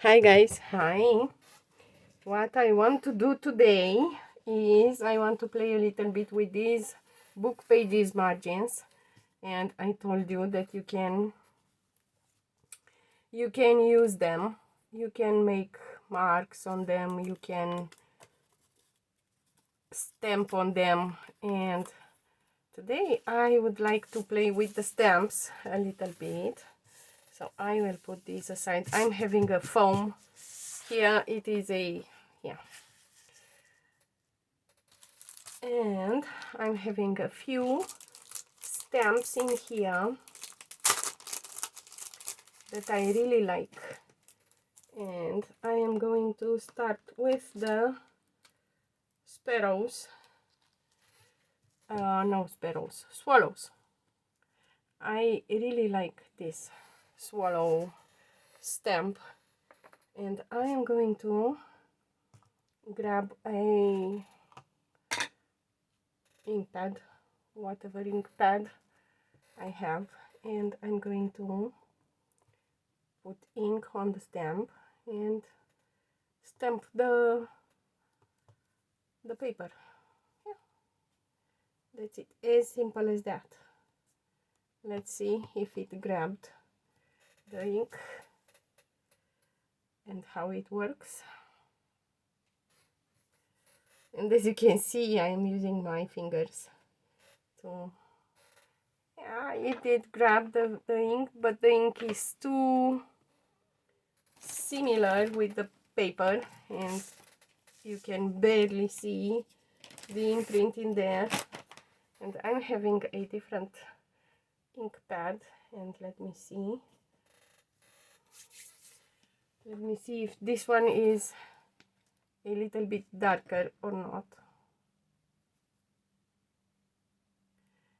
Hi guys, hi. What I want to do today is I want to play a little bit with these book pages margins, and I told you that you can use them. You can make marks on them, you can stamp on them, and today I would like to play with the stamps a little bit. So I will put this aside. I'm having a foam here. It is a, yeah, and I'm having a few stamps in here that I really like, and I am going to start with the sparrows. No, sparrows, swallows. I really like this swallow stamp, and I am going to grab a ink pad, whatever ink pad I have, and I'm going to put ink on the stamp and stamp the paper. Yeah, that's it, as simple as that. Let's see if it grabbed the ink and how it works. And as you can see, I am using my fingers to, yeah, it did grab the ink, but the ink is too similar with the paper and you can barely see the imprint in there. And I'm having a different ink pad, and let me see if this one is a little bit darker or not.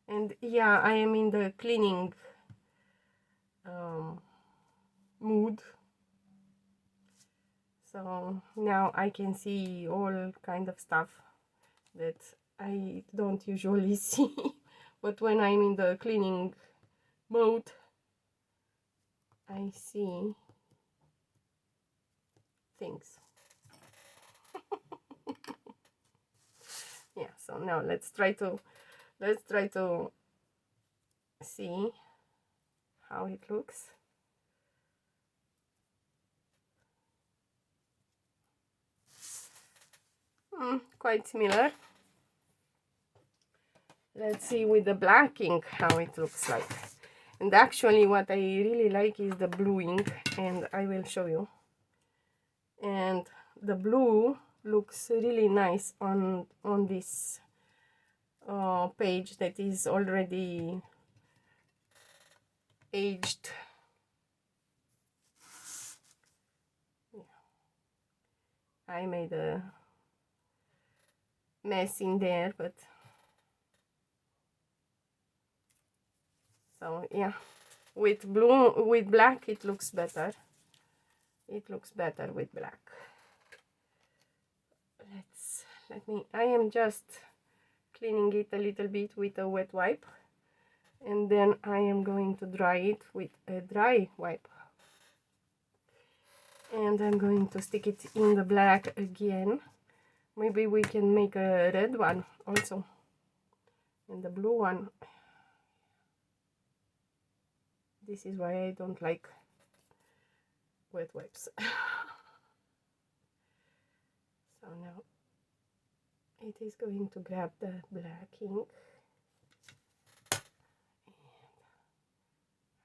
And yeah, I am in the cleaning mood, so now I can see all kind of stuff that I don't usually see. But when I'm in the cleaning mode, I see things. Yeah, so now let's try to see how it looks. Quite similar. Let's see with the black ink how it looks like. And actually what I really like is the blue ink, and I will show you. And the blue looks really nice on this page that is already aged. I made a mess in there, but so yeah, with black it looks better. It looks better with black. I am just cleaning it a little bit with a wet wipe, and then I am going to dry it with a dry wipe, and I'm going to stick it in the black again. Maybe we can make a red one also, and the blue one. This is why I don't like wet wipes. So now it is going to grab the black ink, and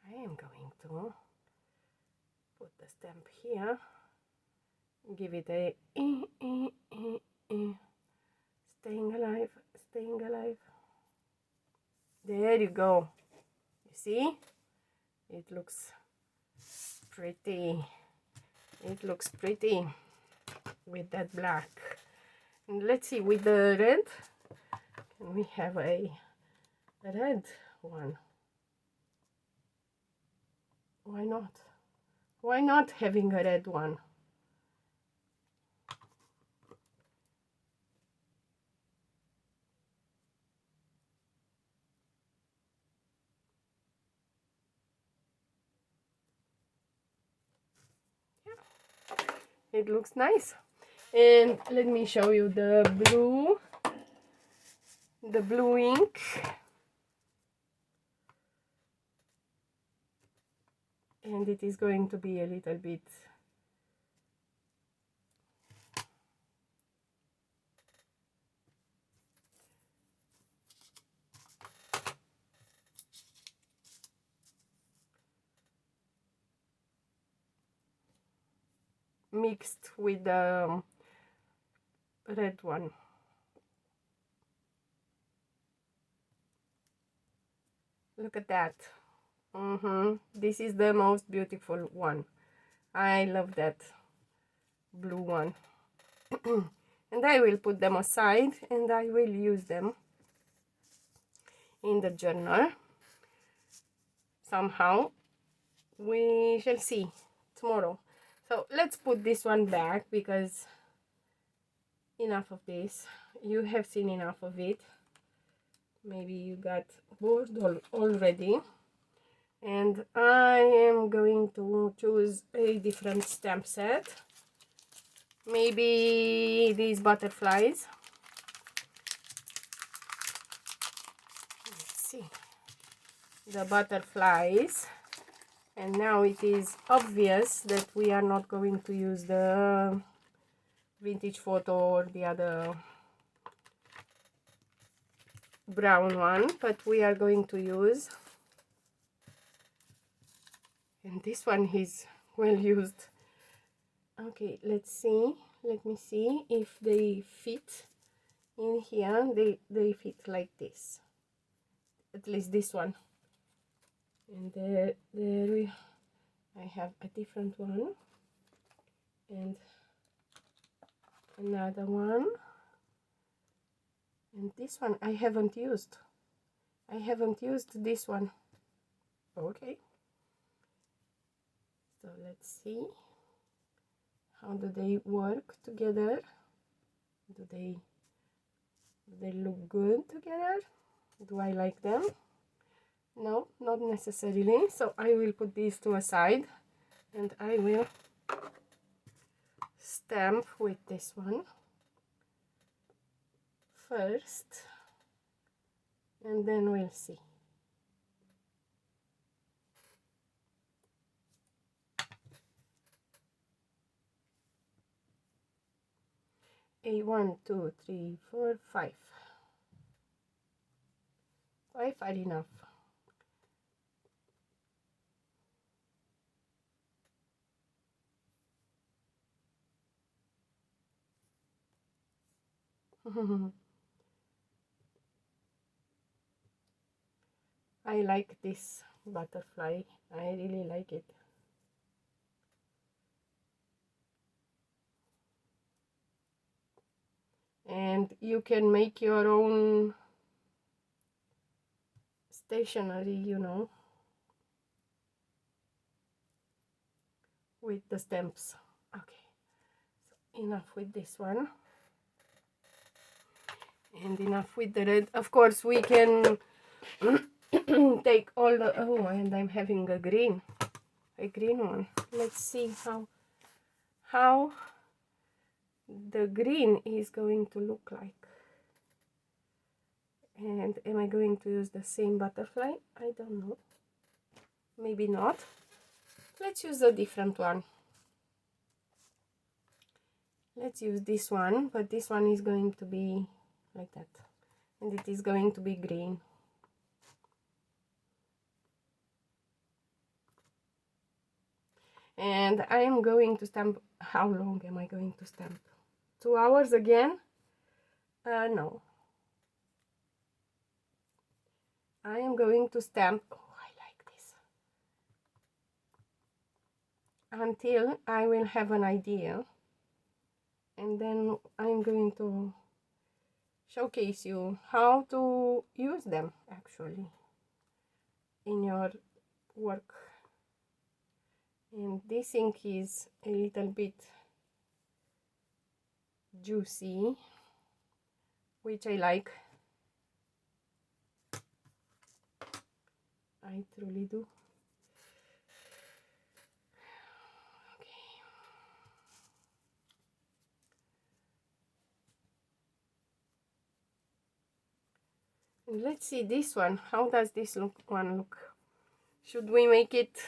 I am going to put the stamp here, give it a staying alive, staying alive. There you go. You see, it looks pretty. It looks pretty with that black. And let's see with the red, can we have a red one? Why not? Why not having a red one? It looks nice. And let me show you the blue ink. And it is going to be a little bit mixed with the red one. Look at that. This is the most beautiful one. I love that blue one. And I will put them aside and I will use them in the journal somehow. We shall see tomorrow. So let's put this one back, because enough of this. You have seen enough of it. Maybe you got bored already. And I am going to choose a different stamp set. Maybe these butterflies. Let's see. The butterflies. And now it is obvious that we are not going to use the vintage photo or the other brown one, but we are going to use, and this one is well used. Okay, let's see, let me see if they fit in here. They fit like this, at least this one. And there I have a different one and another one, and this one I haven't used. This one. Okay, so let's see, how do they work together? Do they look good together? Do I like them? No, not necessarily. So I will put these two aside and I will stamp with this one first, and then we'll see. A 1, 2, 3, 4, 5. 5 are enough. I like this butterfly. I really like it. And you can make your own stationery, you know, with the stamps. Okay, so enough with this one. And enough with the red. Of course, we can take all the, oh, and I'm having a green one. Let's see how the green is going to look like. And am I going to use the same butterfly? I don't know, maybe not. Let's use a different one. Let's use this one, but this one is going to be like that, and it is going to be green. And I am going to stamp. How long am I going to stamp? 2 hours again? No. I am going to stamp. Oh, I like this. Until I will have an idea. And then I'm going to showcase you how to use them actually in your work. And this ink is a little bit juicy, which I like. I truly do. Okay. Let's see this one. How does this look? Should we make it?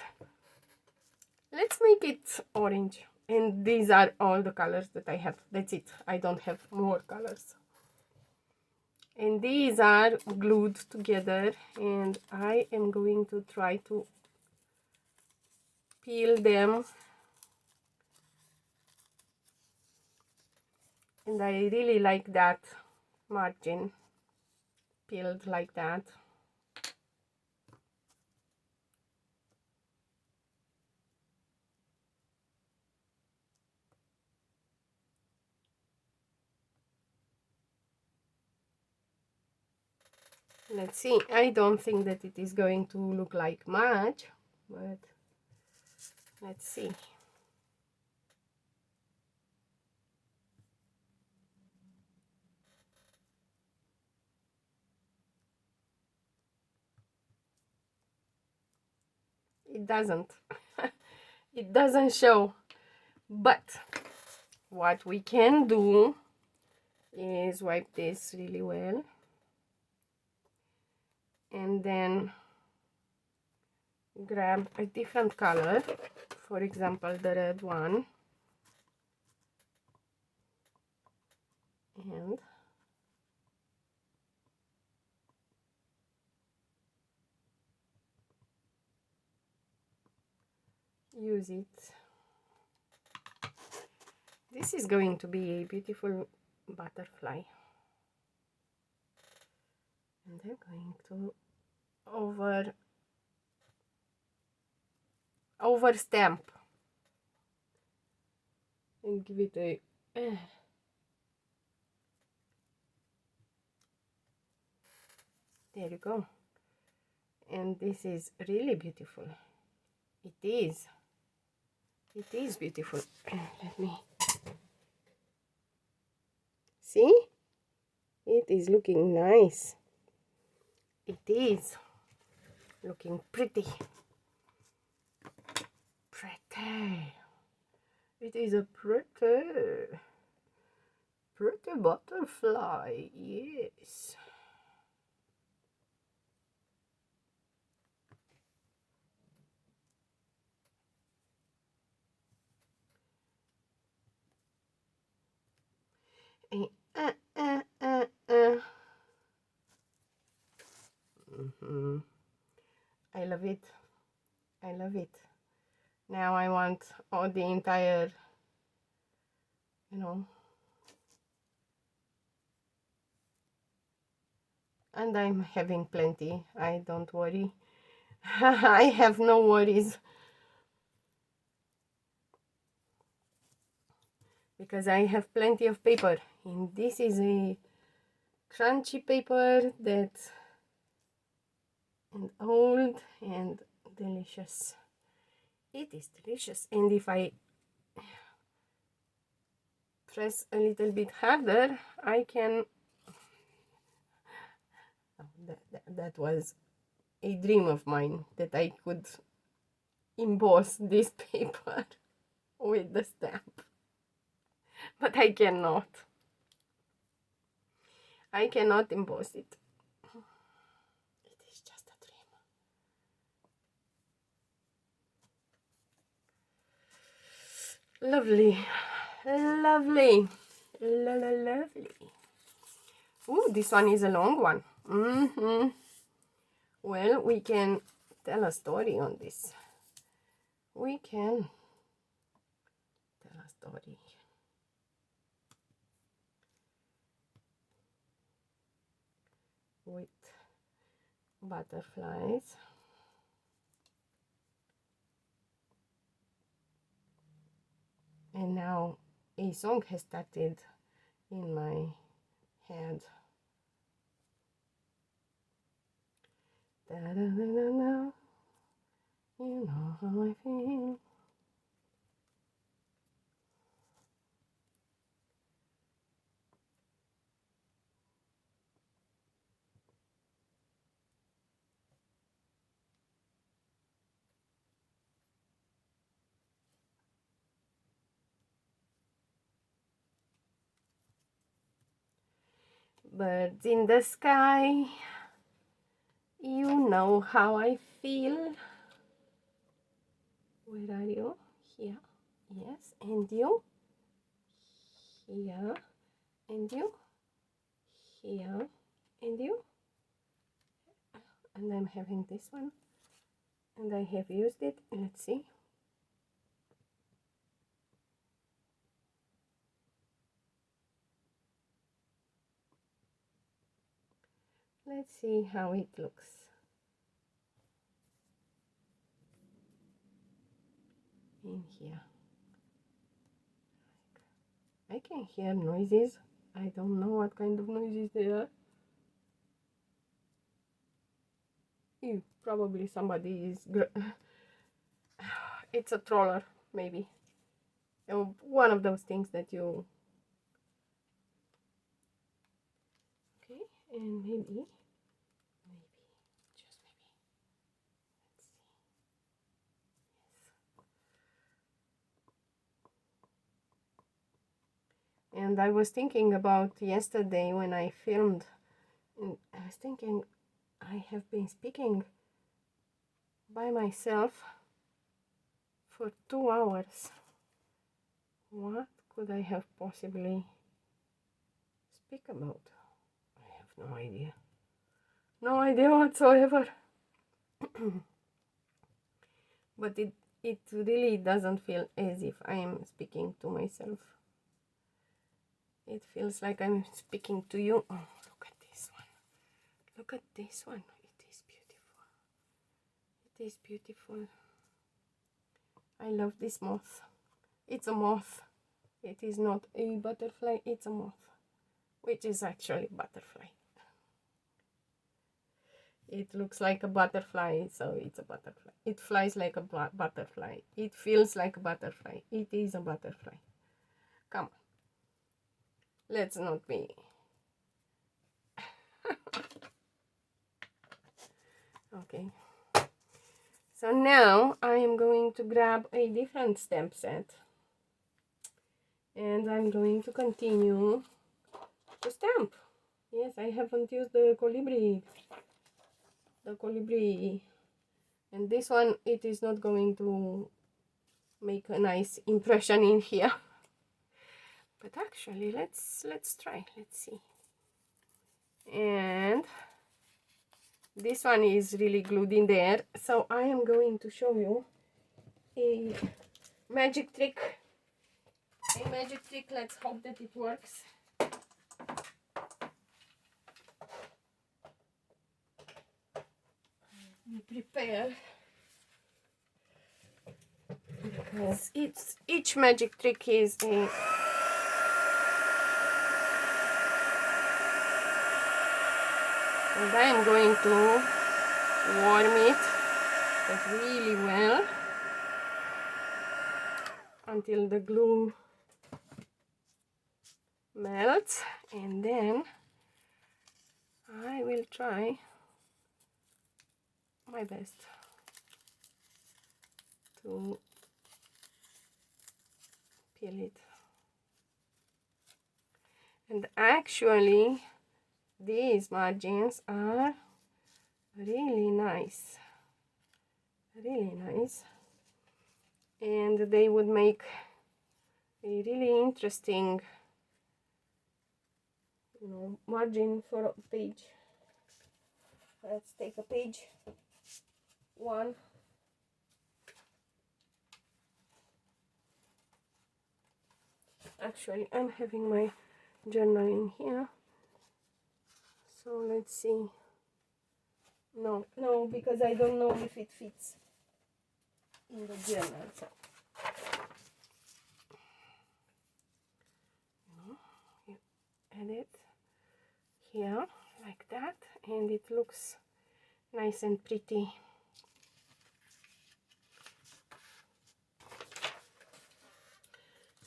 Let's make it orange. And these are all the colors that I have. That's it. I don't have more colors. And these are glued together, and I am going to try to peel them. And I really like that margin peeled like that. Let's see. I don't think that it is going to look like much, but let's see. It doesn't. It doesn't show. But what we can do is wipe this really well. And then grab a different color, for example the red one, and use it. This is going to be a beautiful butterfly, and I'm going to over stamp and give it a there you go. And this is really beautiful. It is beautiful. Let me see. It is looking nice. It is looking pretty. It is a pretty butterfly. Yes. I love it. I love it. Now I want all the entire, you know, and I'm having plenty. I don't worry. I have no worries because I have plenty of paper. And this is a crunchy paper that's and old and delicious. It is delicious. And if I press a little bit harder, I can that was a dream of mine, that I could emboss this paper with the stamp, but I cannot emboss it. It is just a dream. Lovely, lovely, lovely. Ooh, this one is a long one. Well, we can tell a story on this. We can tell a story. With butterflies. And now a song has started in my head. Da-da-da-da-da. You know how I feel. Birds in the sky, You know how I feel. Where are you? Here. Yes. And you? Here. And you? Here. And you? And I'm having this one. And I have used it. Let's see. Let's see how it looks. In here. I can hear noises. I don't know what kind of noises they are. Ew, probably somebody is... It's a troller, maybe. One of those things that you... Okay, and maybe, just maybe. Let's see. Yes. And I was thinking about yesterday when I filmed, and I was thinking I have been speaking by myself for 2 hours. What could I have possibly speak about? I have no idea. No idea whatsoever. But it really doesn't feel as if I am speaking to myself. It feels like I'm speaking to you. Oh, look at this one. Look at this one. It is beautiful. It is beautiful. I love this moth. It's a moth. It is not a butterfly, it's a moth, which is actually a butterfly. It looks like a butterfly, so it's a butterfly. It flies like a butterfly. It feels like a butterfly. It is a butterfly. Come on. Let's not be... Okay. So now I am going to grab a different stamp set. And I'm going to continue to stamp. Yes, I haven't used the colibri. And this one, it is not going to make a nice impression in here. But actually, let's try. Let's see. And this one is really glued in there, so I am going to show you a magic trick. Let's hope that it works. Prepare, because each magic trick is a... And I am going to warm it really well until the glue melts, and then I will try my best to peel it. And actually these margins are really nice, and they would make a really interesting, margin for a page. Let's take a page 1. Actually, I'm having my journal in here, so let's see. No, because I don't know if it fits in the journal. So you add it here like that, and it looks nice and pretty.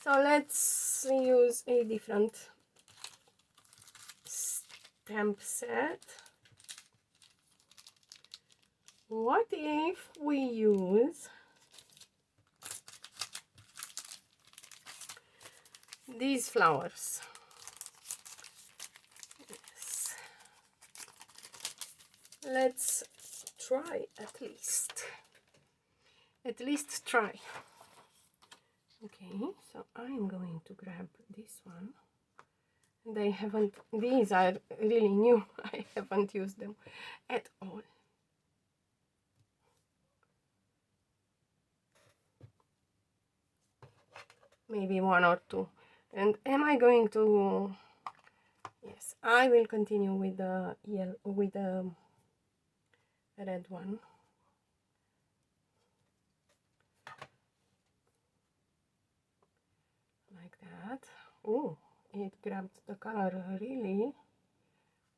So let's use a different stamp set. What if we use these flowers? Yes. Let's try at least. At least try. Okay, so I'm going to grab this one. And I haven't, these are really new. I haven't used them at all. Maybe one or two. And am I going to, yes, I will continue with the yellow, with the red one. Like that. Oh, it grabbed the color really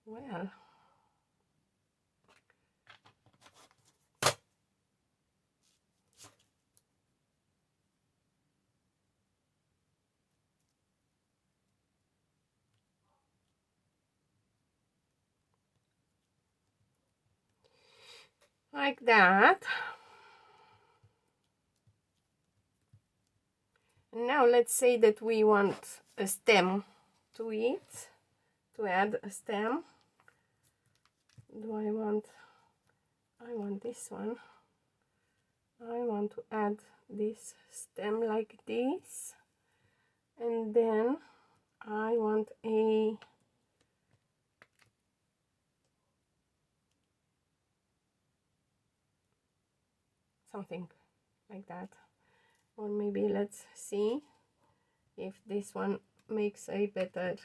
well. Like that. Now let's say that we want a stem to it, to add a stem. Do I want this one. I want to add this stem like this, and then I want a something like that. Or maybe let's see if this one makes a better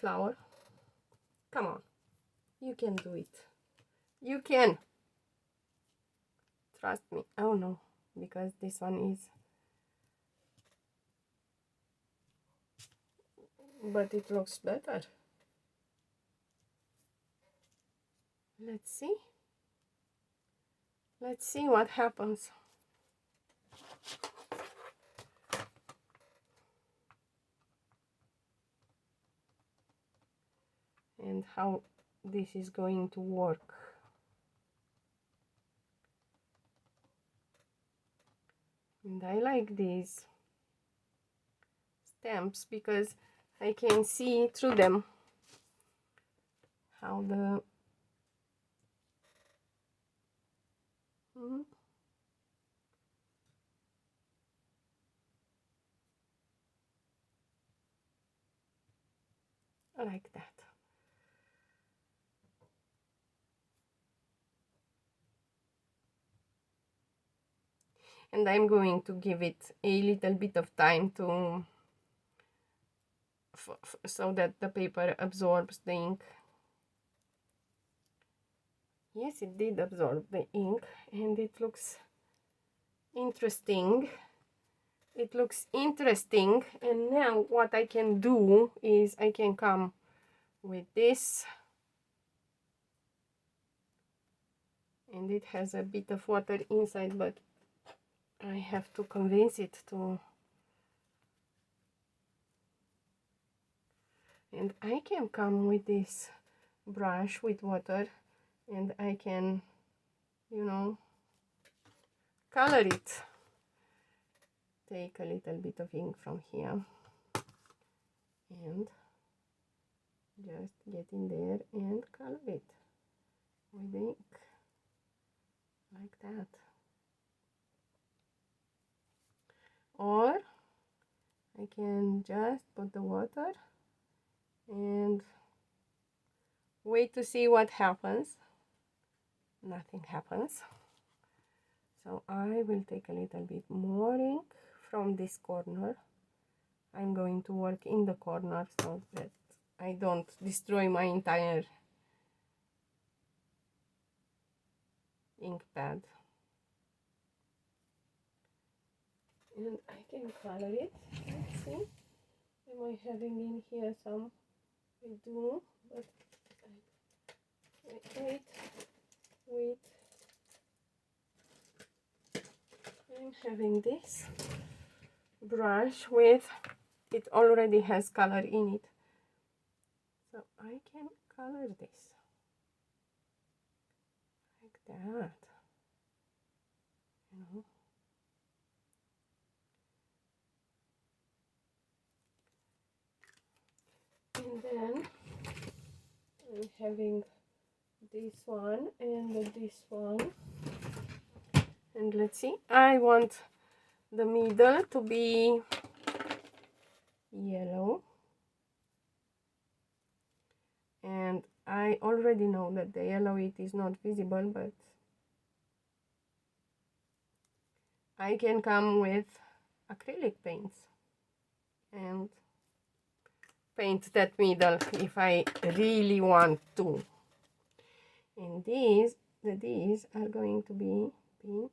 flower. Come on, you can do it. You can. Trust me. Oh no, because this one is, but it looks better. Let's see. Let's see what happens. And how this is going to work. And I like these stamps because I can see through them how the like that. And I'm going to give it a little bit of time to so that the paper absorbs the ink. Yes, it did absorb the ink, and it looks interesting. It looks interesting. And now what I can do is I can come with this, and it has a bit of water inside, but I have to convince it to, and I can come with this brush with water, and I can, you know, color it. Take a little bit of ink from here and just get in there and color it with ink like that. Or I can just put the water and wait to see what happens. Nothing happens. So I will take a little bit more ink from this corner. I'm going to work in the corner so that I don't destroy my entire ink pad. And I can color it. Let's see. Am I having in here some? I do, but wait. I'm having this brush with, it already has color in it. So I can color this like that, you know. And then I'm having this one and this one. And let's see, I want the middle to be yellow. And I already know that the yellow it is not visible, but I can come with acrylic paints and paint that middle if I really want to. And these are going to be pink.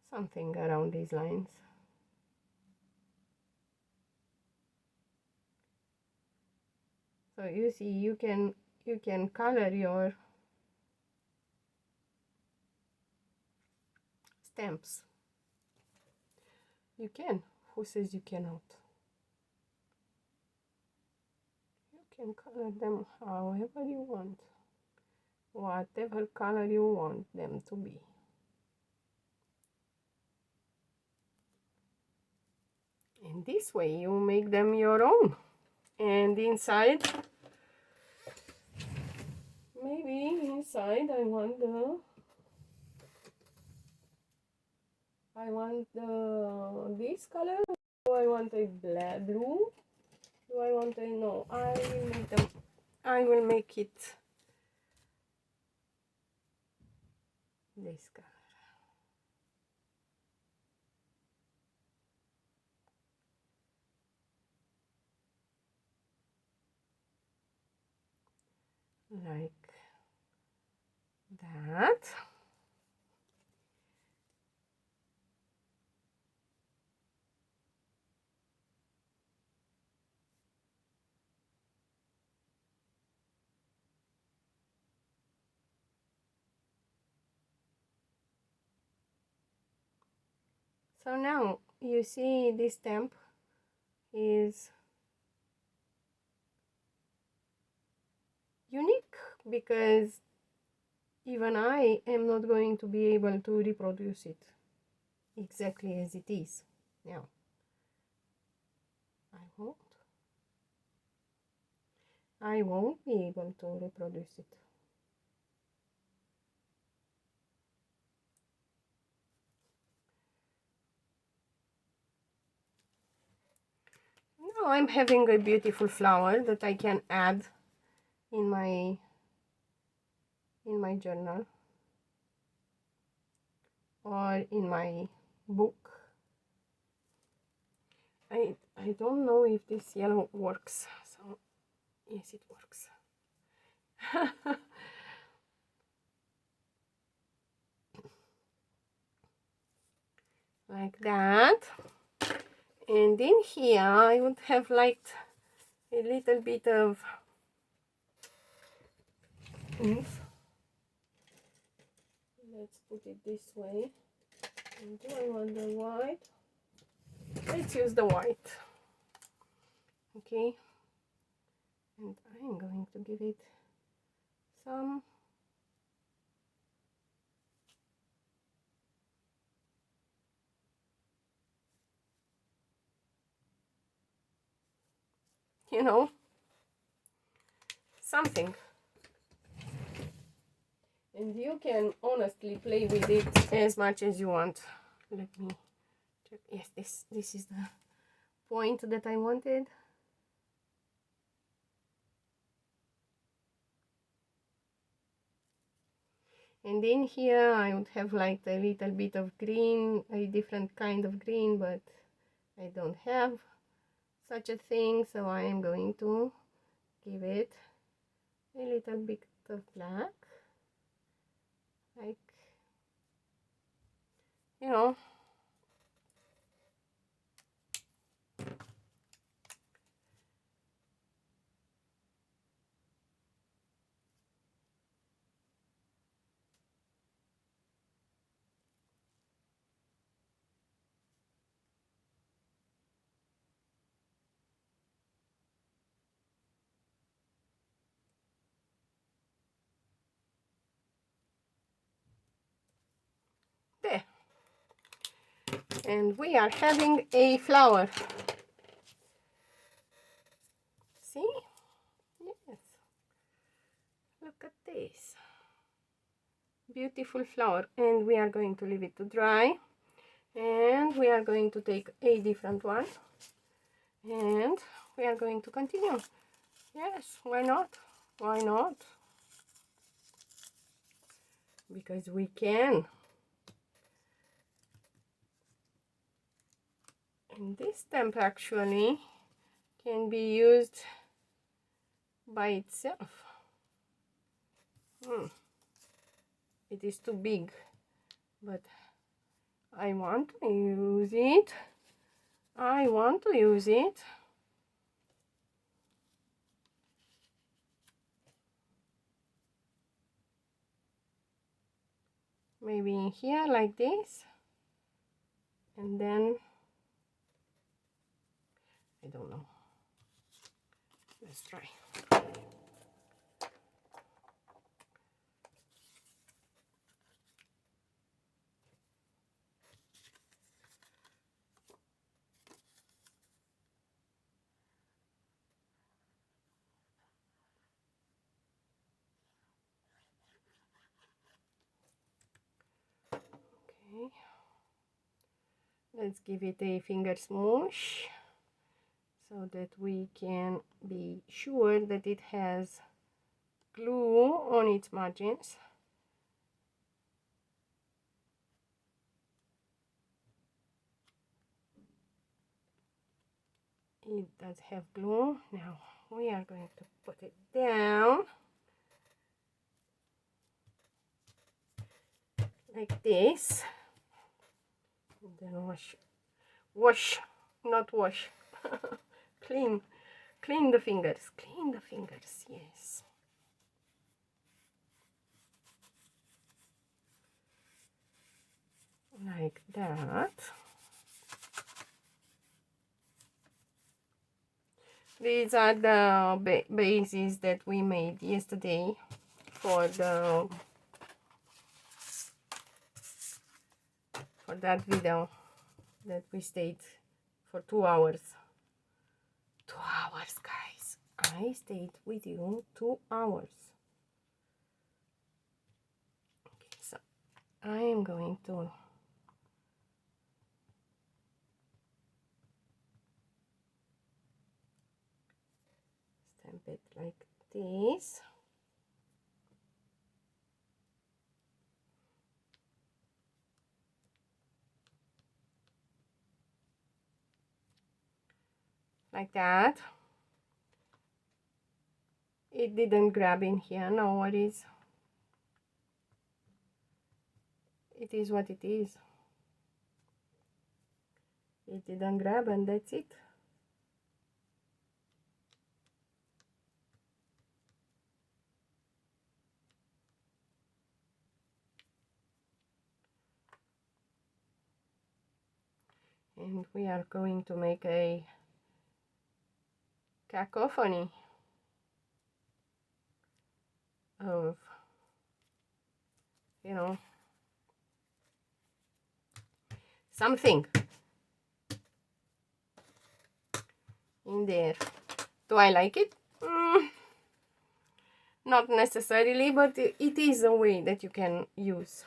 Something around these lines. So you see, you can color your stamps. You can. Who says you cannot? You can color them however you want, whatever color you want them to be. And this way you make them your own. And inside, maybe inside I want this color. Do I want a black blue? Do I want a no? I will make it this color. Like that. So now you see this stamp is unique because even I am not going to be able to reproduce it exactly as it is. Now, I won't be able to reproduce it. Now I'm having a beautiful flower that I can add in my journal or in my book. I don't know if this yellow works, so yes, it works. Like that. And in here I would have liked a little bit of oomph. Let's put it this way. And do I want the white? Let's use the white. Okay. And I'm going to give it some something. And you can honestly play with it as much as you want. Let me check. Yes, this is the point that I wanted. And in here I would have like a little bit of green, a different kind of green, but I don't have such a thing, so I am going to give it a little bit of black, like, and we are having a flower. See? Yes. Look at this. Beautiful flower. And we are going to leave it to dry. And we are going to take a different one. And we are going to continue. Yes, why not? Why not? Because we can. And this stamp actually can be used by itself. It is too big, but I want to use it. I want to use it. Maybe in here like this, and then I don't know. Let's try. Okay. Let's give it a finger smoosh so that we can be sure that it has glue on its margins. It does have glue. Now we are going to put it down like this, and then wash, not wash, clean the fingers, yes. Like that. These are the bases that we made yesterday for that video that we stayed for 2 hours. 2 hours, guys. I stayed with you 2 hours. Okay, so I am going to stamp it like this. Like that. It didn't grab in here, no worries. It is what it is. It didn't grab, and that's it. And we are going to make a cacophony of, you know, something in there. Do I like it? Not necessarily, but it is a way that you can use.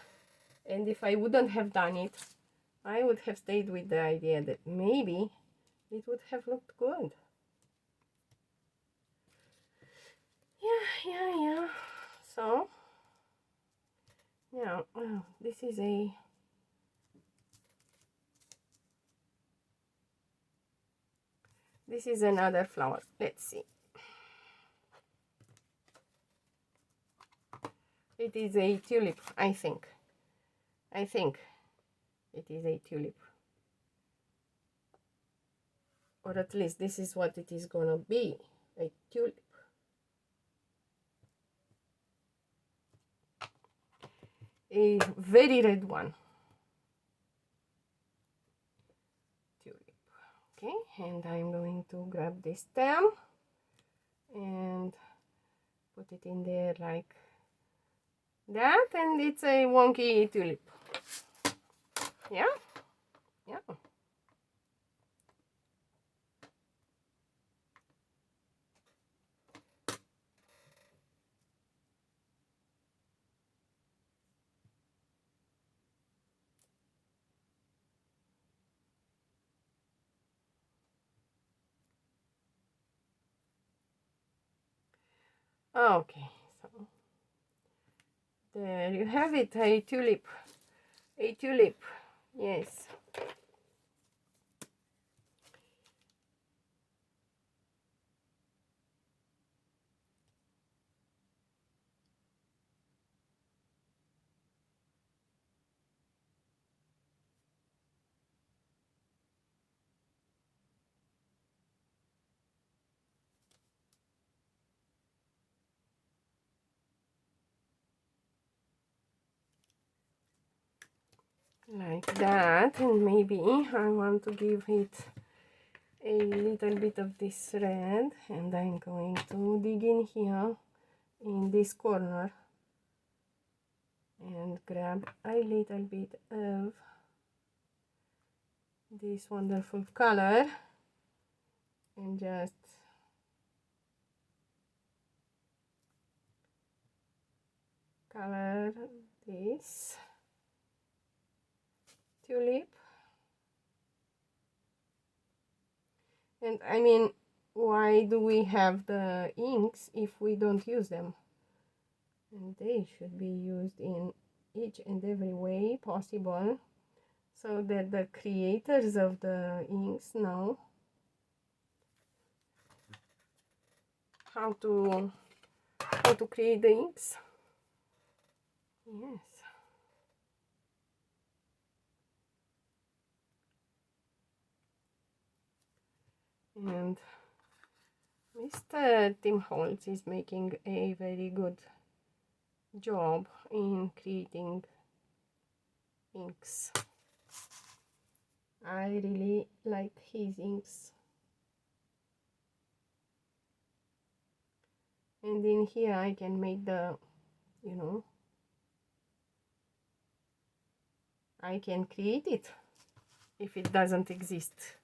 And if I wouldn't have done it, I would have stayed with the idea that maybe it would have looked good. Yeah. So, yeah, well, this is another flower. Let's see. It is a tulip, I think. It is a tulip. Or at least this is what it is gonna be, a tulip. A very red one. Tulip. Okay, and I'm going to grab this stem and put it in there like that, and it's a wonky tulip. Yeah. Okay, so there you have it, a tulip. A tulip, yes. Like that, and maybe I want to give it a little bit of this red, and I'm going to dig in here in this corner and grab a little bit of this wonderful color and just color this tulip. And I mean, why do we have the inks if we don't use them? And they should be used in each and every way possible, so that the creators of the inks know how to create the inks. Yes. And Mr. Tim Holtz is making a very good job in creating inks. I really like his inks. And in here I can make the, you know, I can create it if it doesn't exist.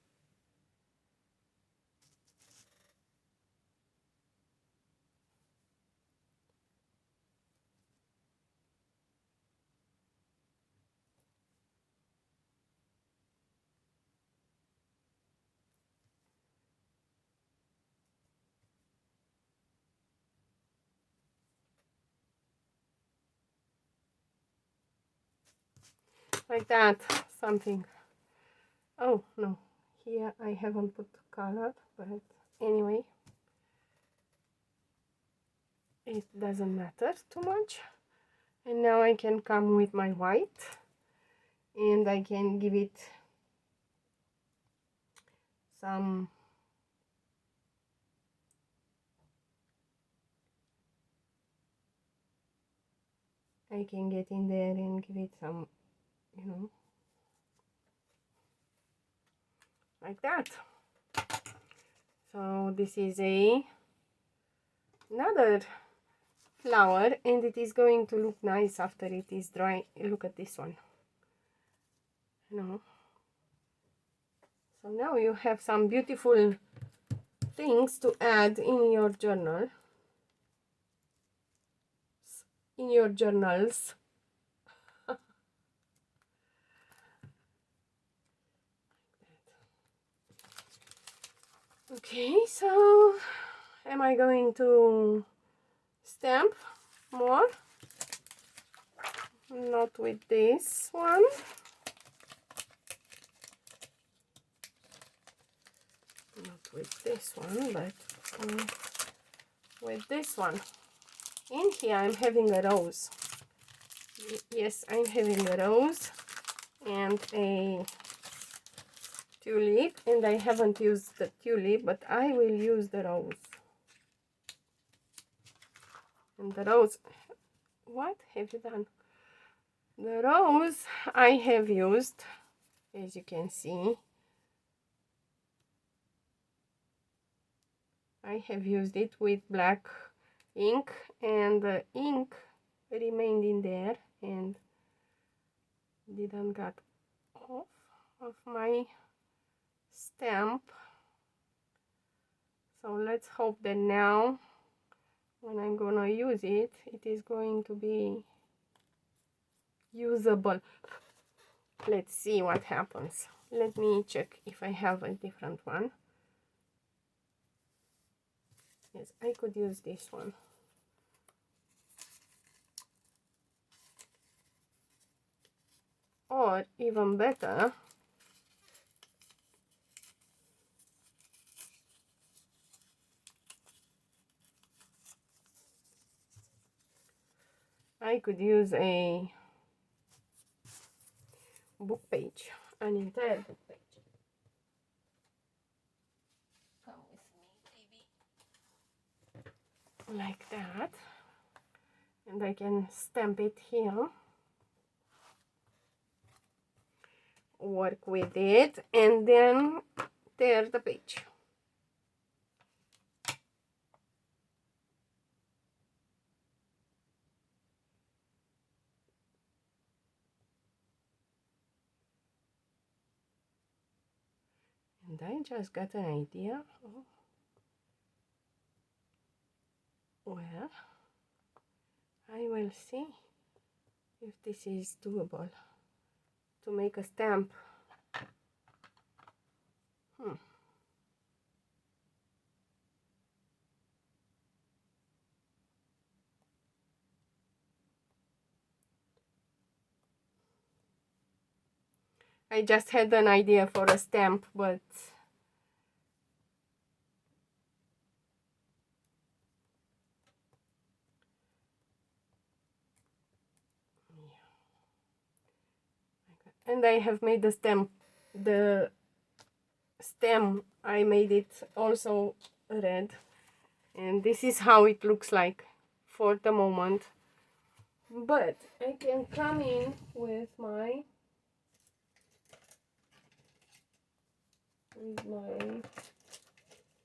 Like that, something. Oh no, here I haven't put color, but anyway, it doesn't matter too much. And now I can come with my white and I can give it some I can get in there and give it some, you know, like that. So this is another flower, and it is going to look nice after it is dry. Look at this one, you know. So now you have some beautiful things to add in your journal, in your journals. Okay, so am I going to stamp more? Not with this one. Not with this one, but with this one. In here I'm having a rose. Yes, I'm having a rose and a tulip, and I haven't used the tulip, but I will use the rose. And the rose, what have you done? The rose I have used, as you can see, I have used it with black ink, and the ink remained in there and didn't get off of my stamp. So let's hope that now when I'm gonna use it, it is going to be usable. Let's see what happens. Let me check if I have a different one. Yes, I could use this one. Or even better, I could use a book page, an entire book page. Come with me, baby. Like that. And I can stamp it here. Work with it and then tear the page. And I just got an idea of where I will see if this is doable to make a stamp. I just had an idea for a stamp, but and I have made the stem. The stem, I made it also red, and this is how it looks like for the moment. But I can come in with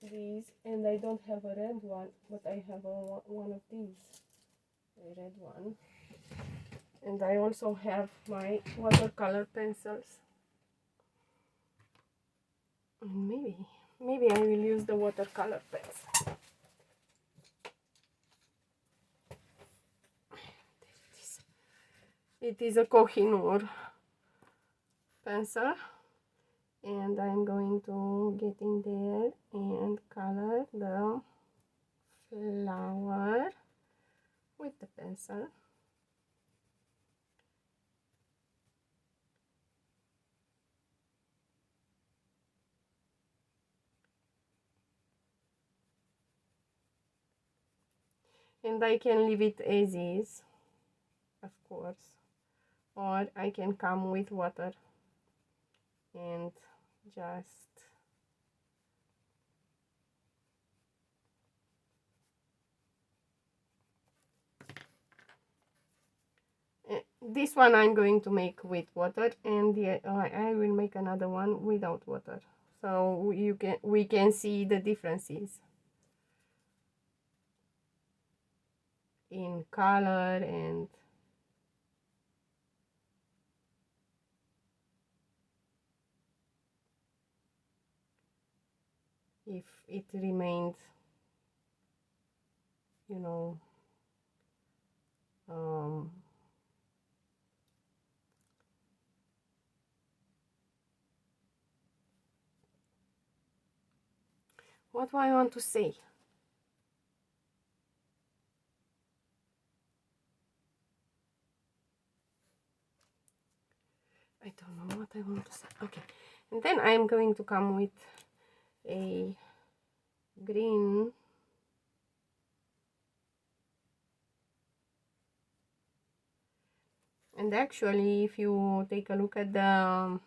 these, and I don't have a red one, but I have one of these, a red one. And I also have my watercolor pencils. And maybe I will use the watercolor pencil. It is a Kohinoor pencil, and I'm going to get in there and color the flower with the pencil. And I can leave it as is, of course, or I can come with water and just this one I'm going to make with water, and I will make another one without water, so we can see the differences in color and if it remained, you know, what do I want to say? I don't know what I want to say. Okay, and then I'm going to come with a green and actually if you take a look at the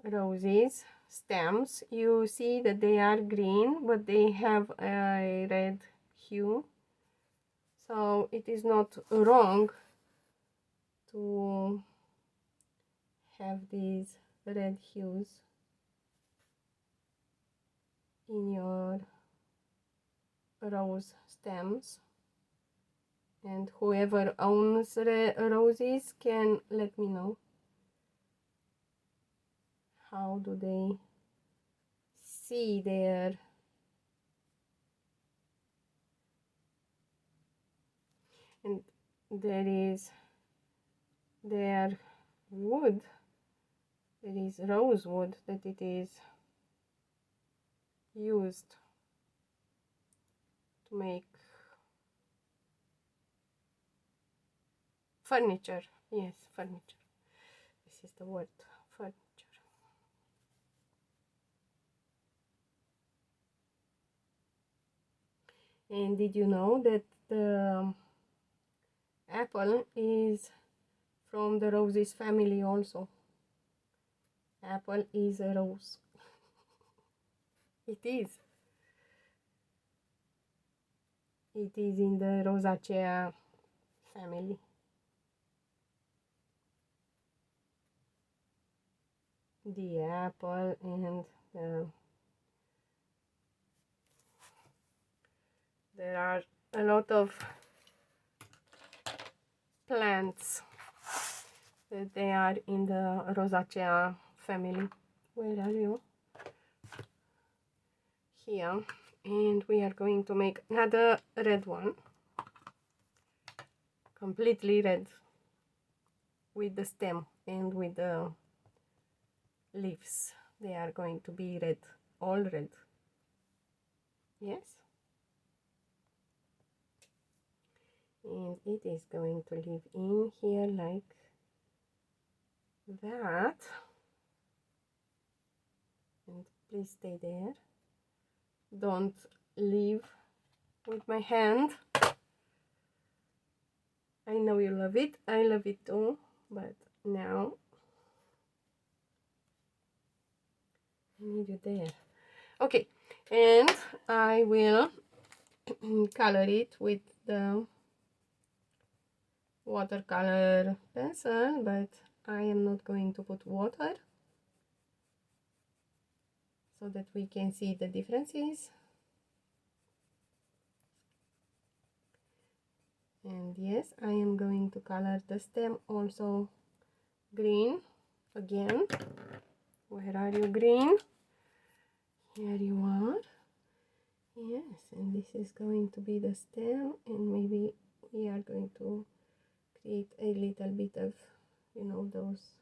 roses stems, you see that they are green but they have a red hue, so it is not wrong to have these red hues in your rose stems, and whoever owns roses can let me know how do they see their and there is their wood, there is rosewood that it is used to make furniture. Yes, furniture. is the word, furniture. And did you know that the apple is from the roses family also? Apple is a rose. It is. It is in the Rosacea family. The apple and there are a lot of plants that they are in the Rosacea family. Where are you? Here. And we are going to make another red one, completely red, with the stem and with the leaves. They are going to be red, all red. Yes. And it is going to live in here like that. And please stay there. Don't leave with my hand. I know you love it. I love it too. But now I need you there. Okay. And I will color it with the watercolor pencil, but I am not going to put water so that we can see the differences. And yes, I am going to color the stem also green again. Where are you, green? Here you are. Yes, and this is going to be the stem, and maybe we are going to create a little bit of, you know, those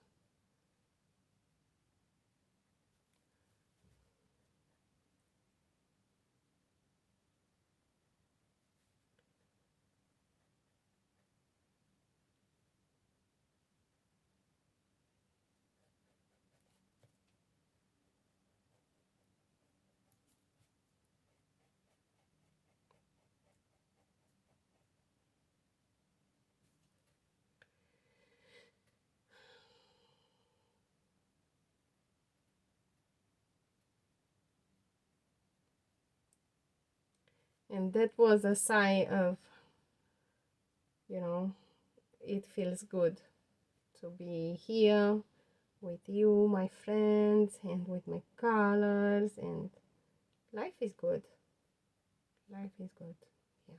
and that was a sign of, you know, it feels good to be here with you, my friends, and with my colors, and life is good. Life is good. Yeah.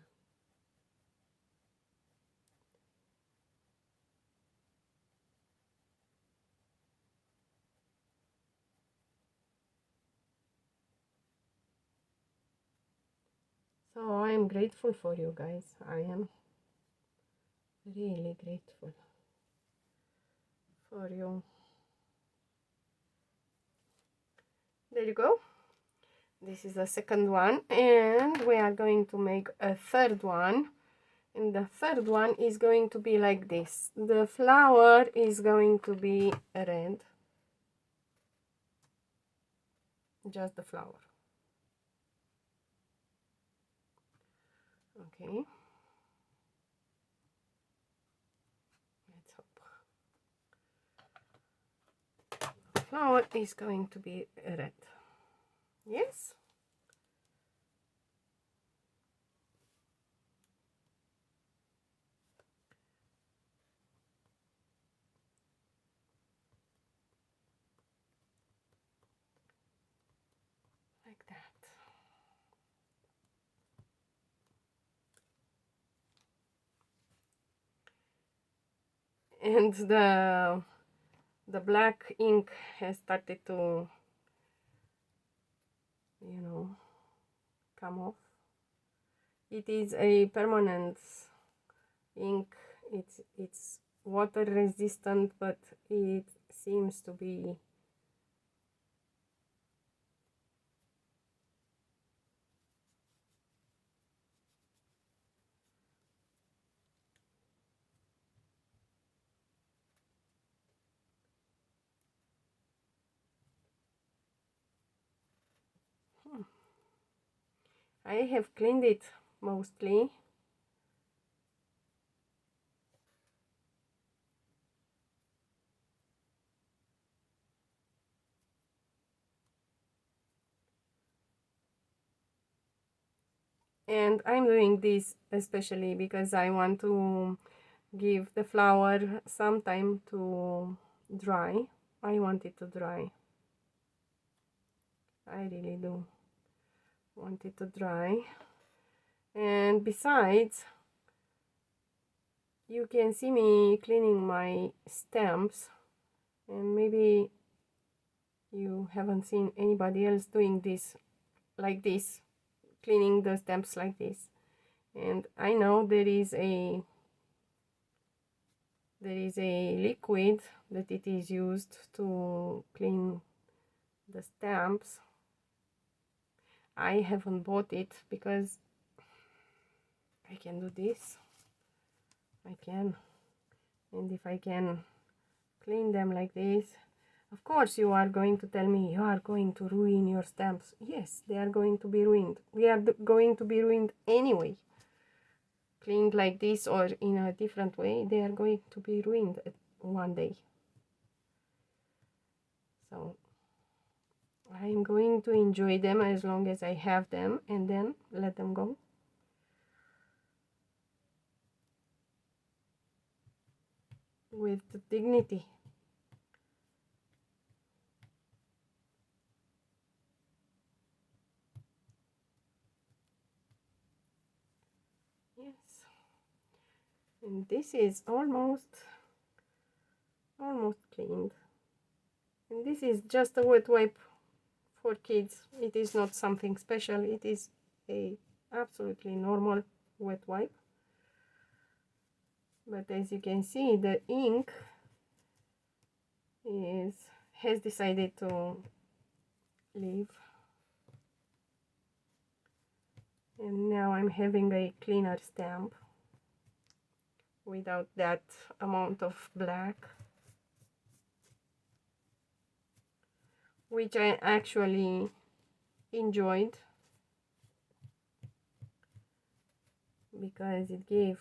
So I am grateful for you guys. I am really grateful for you. There you go. This is the second one, and we are going to make a third one. And the third one is going to be like this. The flower is going to be red. Just the flower. Okay. Let's hope. The flower is going to be red. Yes? Like that. And the black ink has started to, you know, come off. It is a permanent ink. It's water resistant, but it seems to be I have cleaned it mostly. And I'm doing this especially because I want to give the flower some time to dry. I want it to dry. I really do want it to dry. And besides, you can see me cleaning my stamps, and maybe you haven't seen anybody else doing this like this, cleaning the stamps like this. And I know there is a liquid that it is used to clean the stamps. I haven't bought it because I can do this. I can. And if I can clean them like this, of course you are going to tell me you are going to ruin your stamps. Yes, they are going to be ruined. We are going to be ruined anyway. Cleaned like this or in a different way, they are going to be ruined one day. So I'm going to enjoy them as long as I have them, and then let them go. With dignity. Yes. And this is almost cleaned. And this is just a wet wipe for kids. It is not something special. It is a absolutely normal wet wipe. But as you can see, the ink has decided to leave. And now I'm having a cleaner stamp without that amount of black, which I actually enjoyed because it gave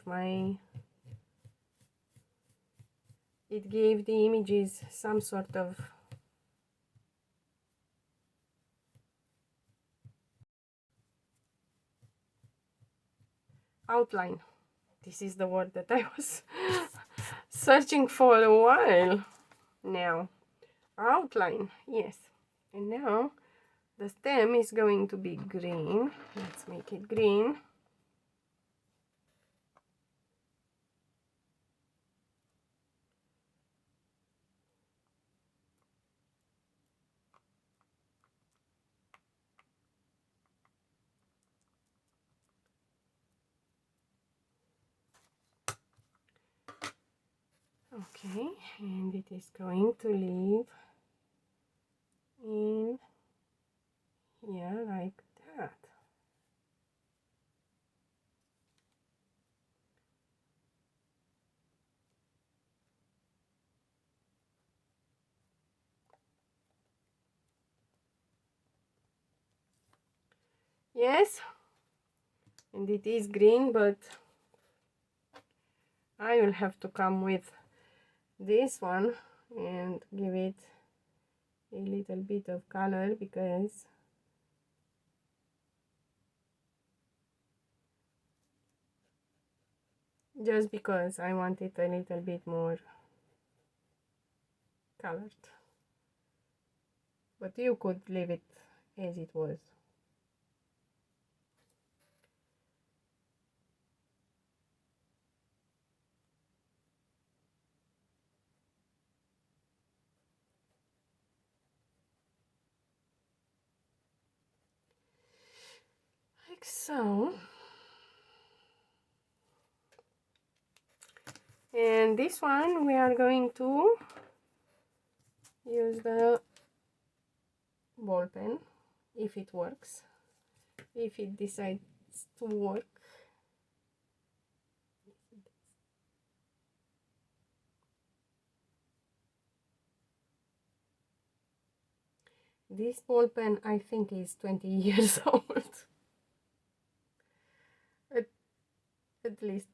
the images some sort of outline. This is the word that I was searching for a while now. Outline, yes. And now the stem is going to be green. Let's make it green. Okay, and it is going to leave in here like that. Yes, and it is green, but I will have to come with this one and give it a little bit of color because just because I want it a little bit more colored, but you could leave it as it was. Like so. And this one we are going to use the ball pen if it works, if it decides to work. This ball pen I think is 20 years old. at least.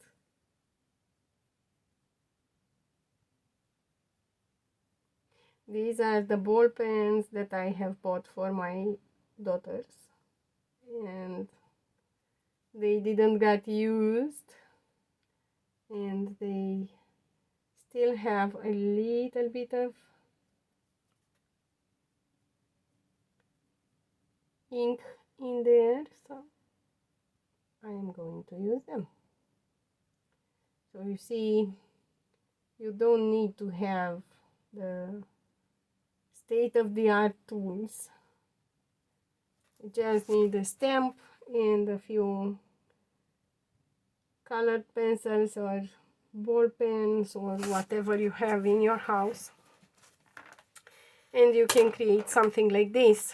These are the ball pens that I have bought for my daughters, and they didn't get used, and they still have a little bit of ink in there, so I am going to use them. So you see, you don't need to have the state-of-the-art tools. You just need a stamp and a few colored pencils or ball pens or whatever you have in your house, and you can create something like this.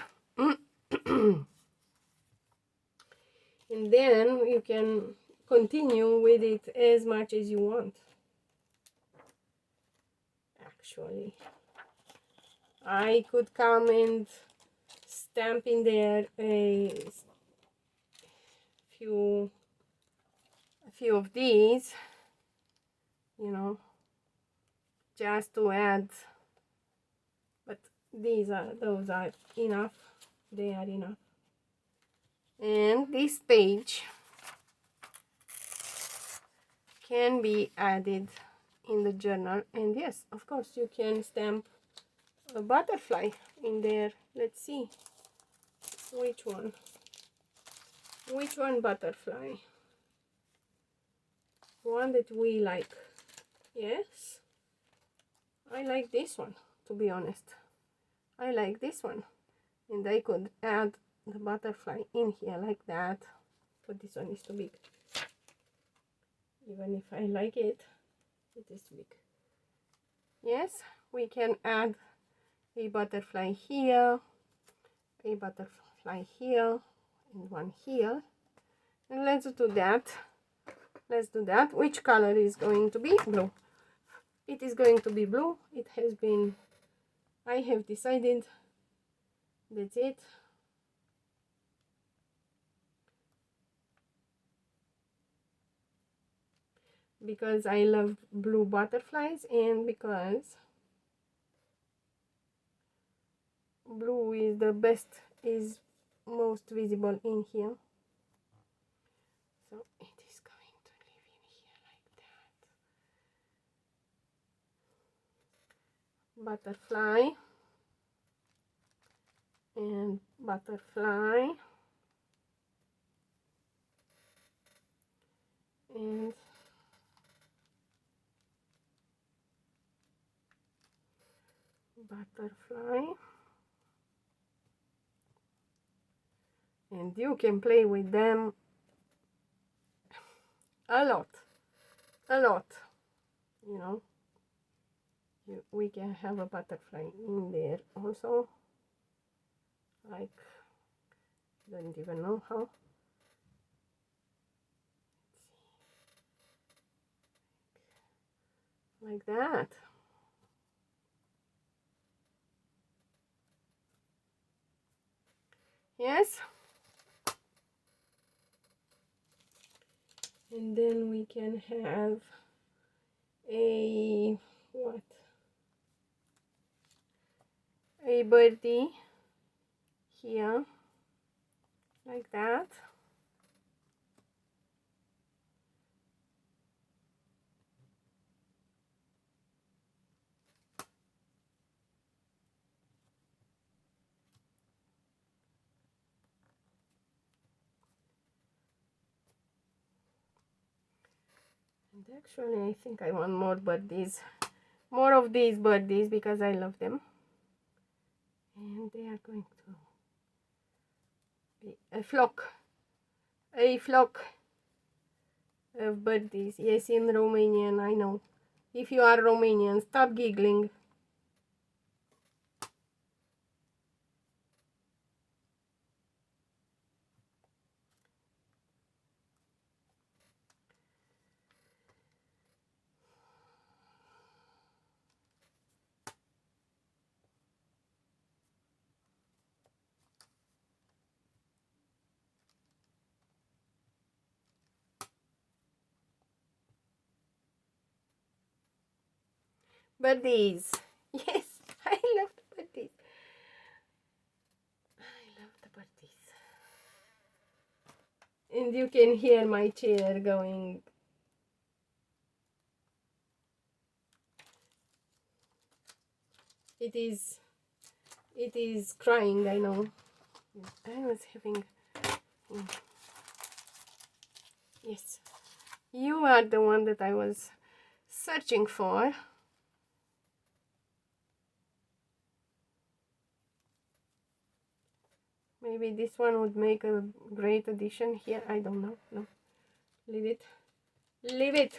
And then you can continue with it as much as you want. Actually, I could come and stamp in there a few of these, you know, just to add, but those are enough. They are enough. And this page can be added in the journal, and yes, of course, you can stamp a butterfly in there. Let's see which one butterfly, one that we like. Yes, I like this one, to be honest. I like this one, and I could add the butterfly in here like that, but this one is too big. Even if I like it, it is too big. Yes, we can add a butterfly here, a butterfly here, and one here. And let's do that. Let's do that. Which color is going to be? Blue. It is going to be blue. It has been, I have decided. That's it. Because I love blue butterflies, and because blue is the best, is most visible in here. So it is going to live in here like that. Butterfly and butterfly and butterfly. And you can play with them a lot, you know. We can have a butterfly in there also, like, don't even know how. Like that. Yes. And then we can have a what? A birdie here, like that. And actually, I think I want more birdies, more of these birdies, because I love them. And they are going to be a flock of birdies. Yes, in Romanian, I know. If you are Romanian, stop giggling. Birdies. Yes, I love the birdies. I love the birdies. And you can hear my chair going. It is crying, I know. I was having, yes, you are the one that I was searching for. Maybe this one would make a great addition here. I don't know. No, leave it. Leave it.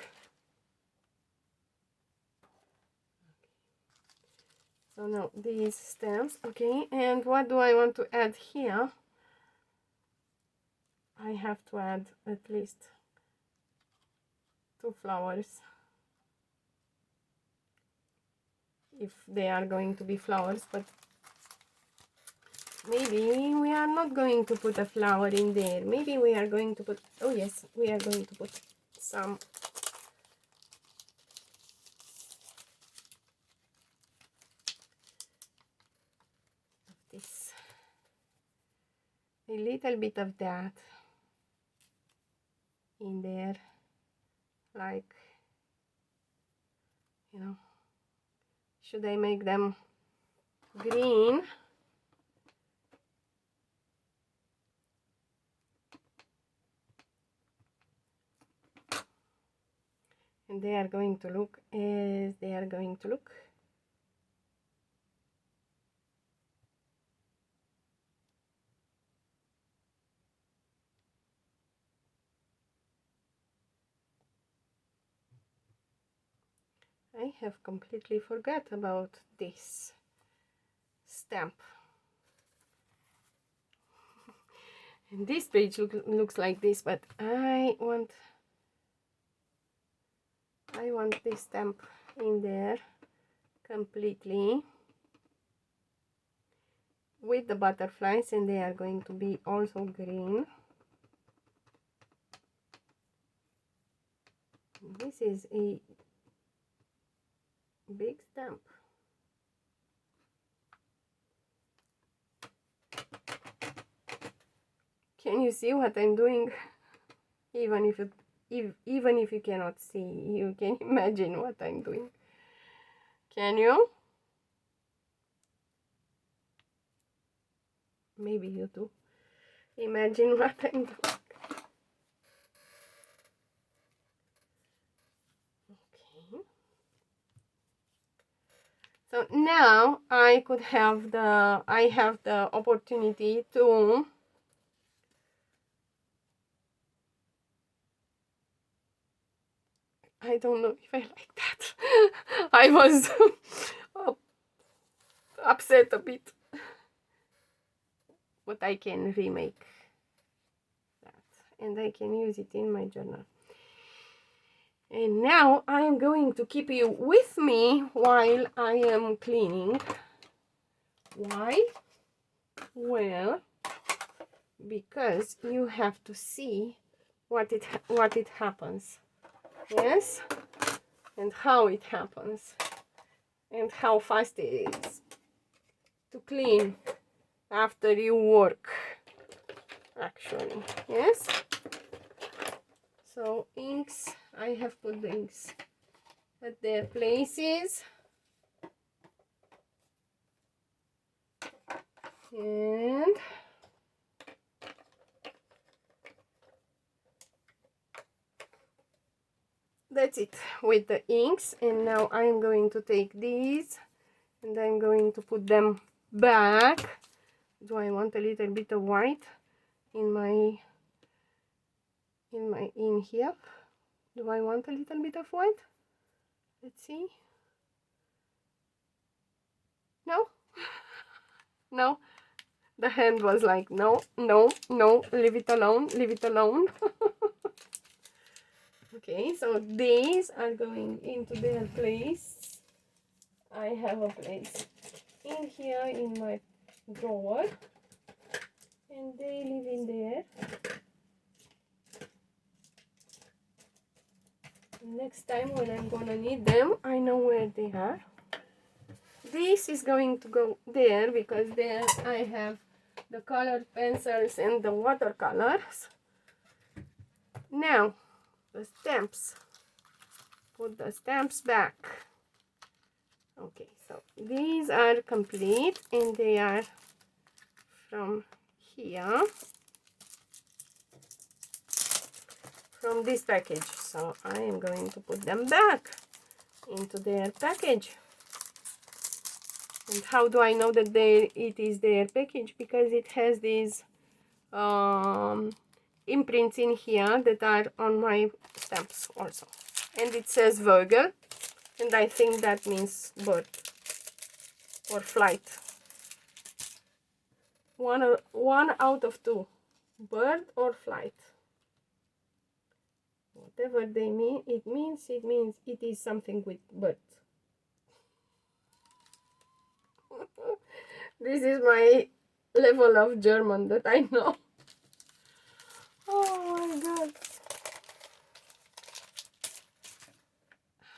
So now these stems, okay. And what do I want to add here? I have to add at least 2 flowers, if they are going to be flowers, but maybe we are not going to put a flower in there. Maybe we are going to put, oh yes, we are going to put some of this, a little bit of that in there, like, you know, should I make them green? And they are going to look as they are going to look. I have completely forgot about this stamp. And this page looks like this, but I want this stamp in there completely with the butterflies, and they are going to be also green. This is a big stamp. Can you see what I'm doing? Even if you cannot see, you can imagine what I'm doing. Can you? Maybe you do. Imagine what I'm doing. Okay. So now I have the opportunity to I don't know if I like that. I was upset a bit. But I can remake that. And I can use it in my journal. And now I am going to keep you with me while I am cleaning. Why? Well, because you have to see what it happens. Yes? And how it happens. And how fast it is to clean after you work, actually. Yes? So inks, I have put the inks at their places. And that's it with the inks. And now I'm going to take these and I'm going to put them back. Do I want a little bit of white in here? Do I want a little bit of white? Let's see. No? No? The hand was like, no, no, no, leave it alone, leave it alone. Okay, so these are going into their place. I have a place in here in my drawer, and they live in there. Next time when I'm gonna need them, I know where they are. this is going to go there because there I have the colored pencils and the watercolors. Now the stamps, put the stamps back. Okay, so these are complete and they are from here, from this package. So I am going to put them back into their package. And how do I know that it is their package? Because it has these imprints in here that are on my stamps also. And it says Vogel, and I think that means bird or flight. One out of two, bird or flight. Whatever they mean, it means it is something with bird. This is my level of German that I know. Oh my god.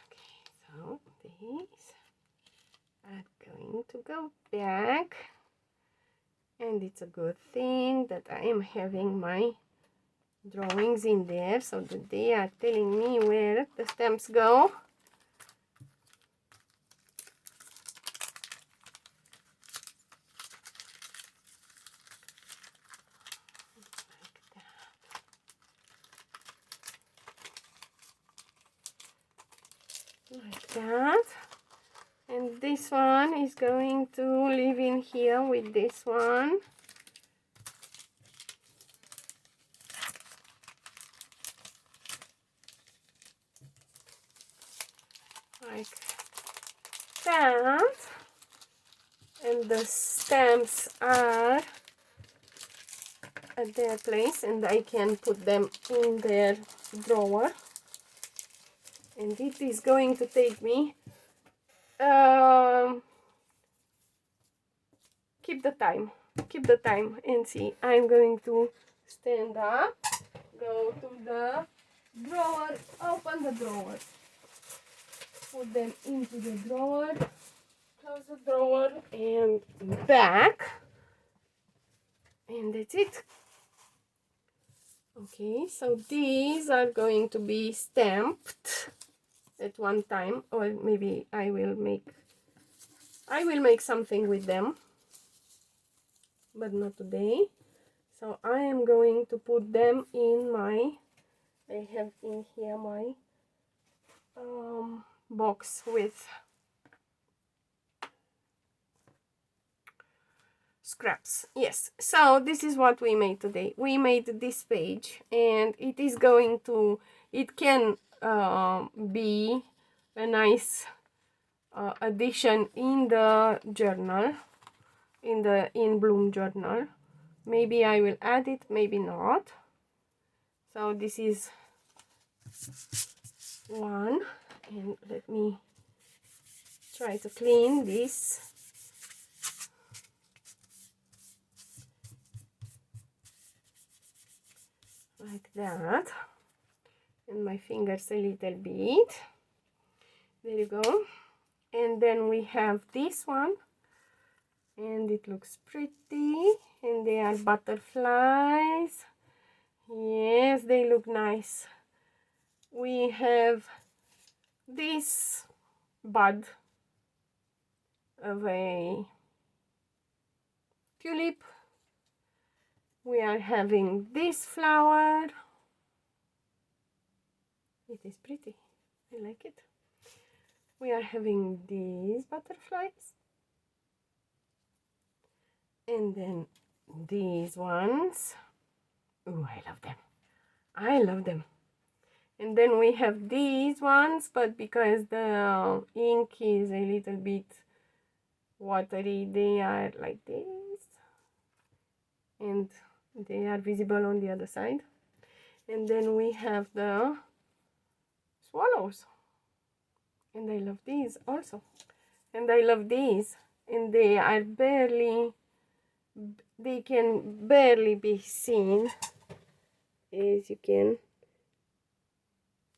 Okay, so these are going to go back. And it's a good thing that I am having my drawings in there so that they are telling me where the stamps go. Like that. And this one is going to live in here with this one. Like that. And the stamps are at their place and I can put them in their drawer. And it is going to take me keep the time and see. I'm going to stand up, go to the drawer, open the drawer, put them into the drawer, close the drawer and back, and that's it. Okay, so these are going to be stamped at one time, or maybe I will make something with them, but not today. So I am going to put them in my, I have in here my box with scraps. Yes, so this is what we made today. We made this page and it is going to, it can be a nice addition in the journal, in Bloom journal. Maybe I will add it, maybe not. So this is one, and let me try to clean this. Like that. And my fingers a little bit. There you go. And then we have this one. And it looks pretty. And they are butterflies. Yes, they look nice. We have this bud of a tulip. We are having this flower. It is pretty. I like it. We are having these butterflies. And then these ones. Oh, I love them. I love them. And then we have these ones, but because the ink is a little bit watery, they are like this. And they are visible on the other side. And then we have the swallows. And I love these also. And I love these. And they are barely, they can barely be seen. As you can,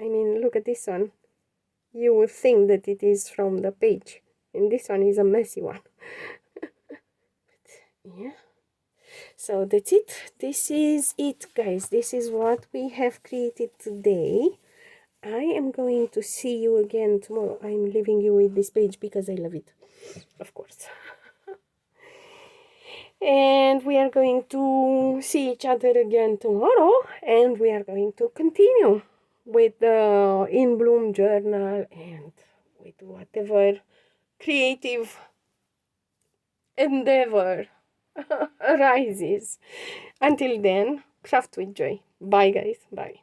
I mean, look at this one. You would think that it is from the page. and this one is a messy one. Yeah, so that's it. This is it, guys. This is what we have created today. I am going to see you again tomorrow. I'm leaving you with this page because I love it, of course. And we are going to see each other again tomorrow, and we are going to continue with the In Bloom journal and with whatever creative endeavor arises. Until then, craft with joy. Bye, guys. Bye.